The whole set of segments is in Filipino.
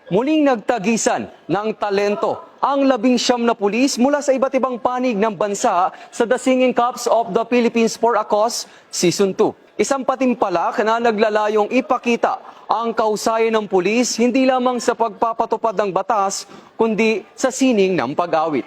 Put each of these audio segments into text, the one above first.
Muling nagtagisan ng talento ang 19 na pulis mula sa iba't ibang panig ng bansa sa The Singing Cups of the Philippines for a Cause Season 2. Isang patimpalak na naglalayong ipakita ang kahusayan ng pulis hindi lamang sa pagpapatupad ng batas kundi sa sining ng pag-awit.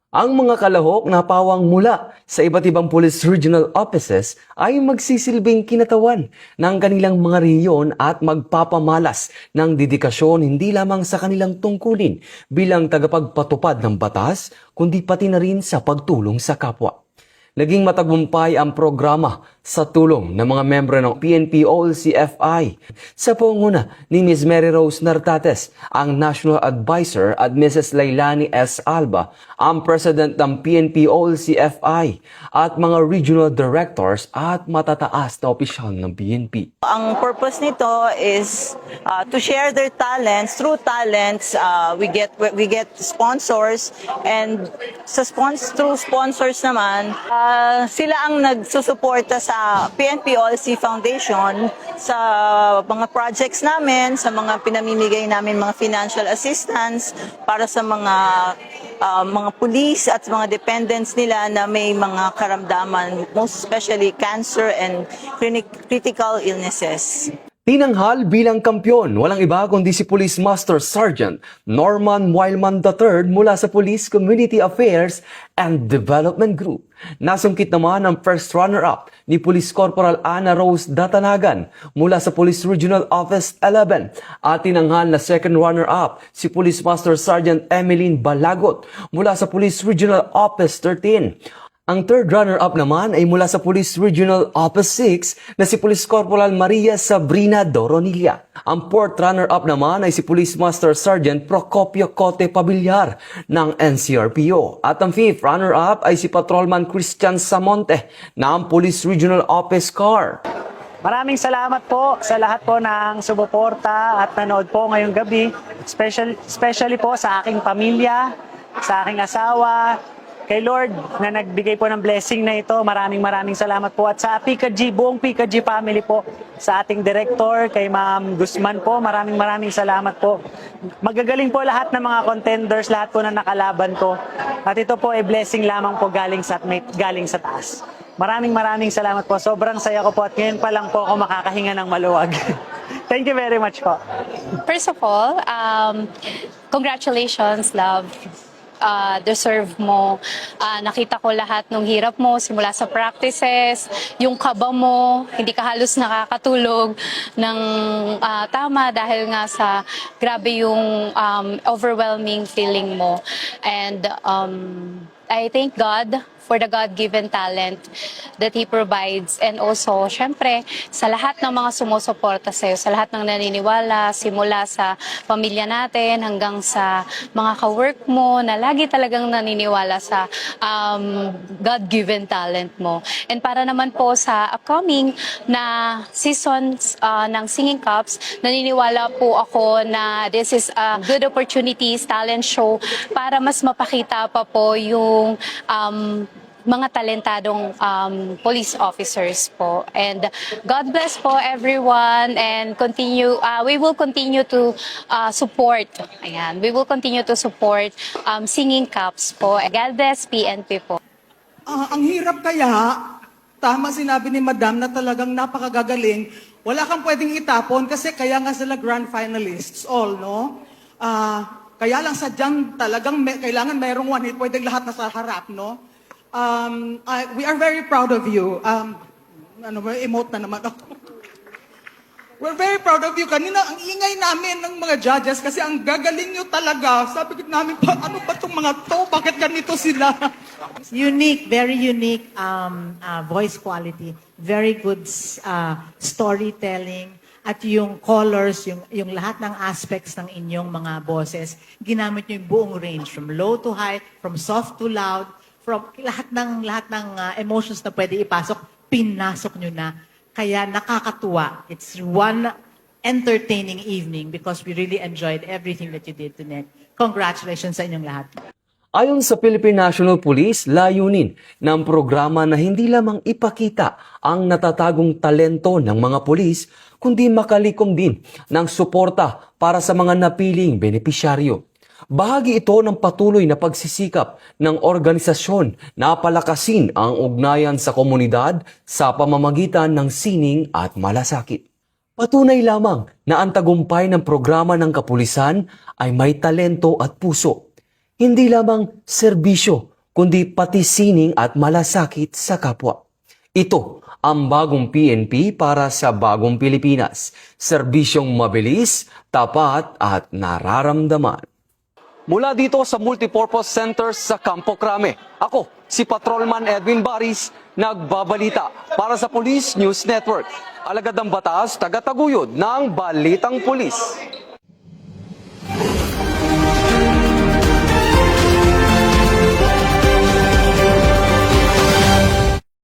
Ang mga kalahok na pawang mula sa iba't ibang police regional offices ay magsisilbing kinatawan ng kanilang mga rehiyon at magpapamalas ng dedikasyon hindi lamang sa kanilang tungkulin bilang tagapagpatupad ng batas kundi pati na rin sa pagtulong sa kapwa. Naging matagumpay ang programa sa tulong ng mga membro ng PNP OLC-FI sa pangunguna ni Ms. Mary Rose Nartates, ang National Advisor, at Mrs. Lailani S. Alba, ang President ng PNP OLC-FI, at mga Regional Directors at matataas na opisyal ng PNP. Ang purpose nito is to share their talents. Through talents, we get sponsors, and through sponsors naman, sila ang nagsusuporta sa PNP OLC Foundation sa mga projects namin, sa mga pinamimigay namin mga financial assistance para sa mga police at mga dependents nila na may mga karamdaman, most especially cancer and critical illnesses. Tinanghal bilang kampyon, walang iba kundi si Police Master Sergeant Norman Wileman III mula sa Police Community Affairs and Development Group. Nasungkit naman ang first runner-up ni Police Corporal Ana Rose Datanagan mula sa Police Regional Office 11 at tinanghal na second runner-up si Police Master Sergeant Emeline Balagot mula sa Police Regional Office 13. Ang third runner-up naman ay mula sa Police Regional Office 6 na si Police Corporal Maria Sabrina Doronilla. Ang fourth runner-up naman ay si Police Master Sergeant Procopio Cote Pabillar ng NCRPO. At ang fifth runner-up ay si Patrolman Christian Samonte ng Police Regional Office CAR. Maraming salamat po sa lahat po ng sumuporta at nanood po ngayong gabi. Especially po sa aking pamilya, sa aking asawa, kay Lord na nagbigay po ng blessing na ito. Maraming salamat po. At sa PKG, buong PKG family po, sa ating director, kay Ma'am Guzman po, maraming salamat po. Magagaling po lahat ng mga contenders, lahat po na nakalaban ko. At ito po ay blessing lamang po galing sa taas. Maraming salamat po. Sobrang saya ko po at ngayon pa lang po ako makakahinga ng maluwag. Thank you very much po. First of all, congratulations, love. Deserve mo. Nakita ko lahat ng hirap mo simula sa practices, yung kaba mo, hindi ka halos nakakatulog ng tama dahil nga sa grabe yung overwhelming feeling mo. And I thank God for the God-given talent that He provides. And also, syempre, sa lahat ng mga sumusuporta sa'yo, sa lahat ng naniniwala, simula sa pamilya natin hanggang sa mga ka-work mo na lagi talagang naniniwala sa God-given talent mo. And para naman po sa upcoming na seasons ng Singing Cups, naniniwala po ako na this is a good opportunities, talent show, para mas mapakita pa po yung mga talentadong police officers po. And God bless po everyone, and we will continue to support. Ayan, we will continue to support Singing Cups po. God bless PNP po. Ang hirap kaya, tama sinabi ni Madam na talagang napakagagaling. Wala kang pwedeng itapon kasi kaya nga sila grand finalists all, no? Kaya lang sadyang talagang kailangan mayroong one hit, pwedeng lahat nasa harap, no? We are very proud of you. Emote na naman ako. We're very proud of you. Kanina, ang ingay namin ng mga judges kasi ang gagaling nyo talaga. Sabi ko namin, ano ba itong mga to? Bakit ganito sila? Unique, very unique voice quality. Very good storytelling. At yung colors, yung lahat ng aspects ng inyong mga boses, ginamit nyo yung buong range. From low to high, from soft to loud, from lahat ng emotions na pwede ipasok, pinasok nyo na. Kaya nakakatuwa. It's one entertaining evening because we really enjoyed everything that you did tonight. Congratulations sa inyong lahat. Ayon sa Philippine National Police, layunin ng programa na hindi lamang ipakita ang natatagong talento ng mga pulis, kundi makalikom din ng suporta para sa mga napiling benepisyaryo. Bahagi ito ng patuloy na pagsisikap ng organisasyon na palakasin ang ugnayan sa komunidad sa pamamagitan ng sining at malasakit. Patunay lamang na ang tagumpay ng programa ng kapulisan ay may talento at puso. Hindi lamang serbisyo, kundi pati sining at malasakit sa kapwa. Ito ang bagong PNP para sa bagong Pilipinas. Serbisyong mabilis, tapat at nararamdaman. Mula dito sa Multipurpose Center sa Campo Crame, ako si Patrolman Edwin Baris, nagbabalita para sa Police News Network. Alagad ng batas, tagataguyod ng Balitang Pulis.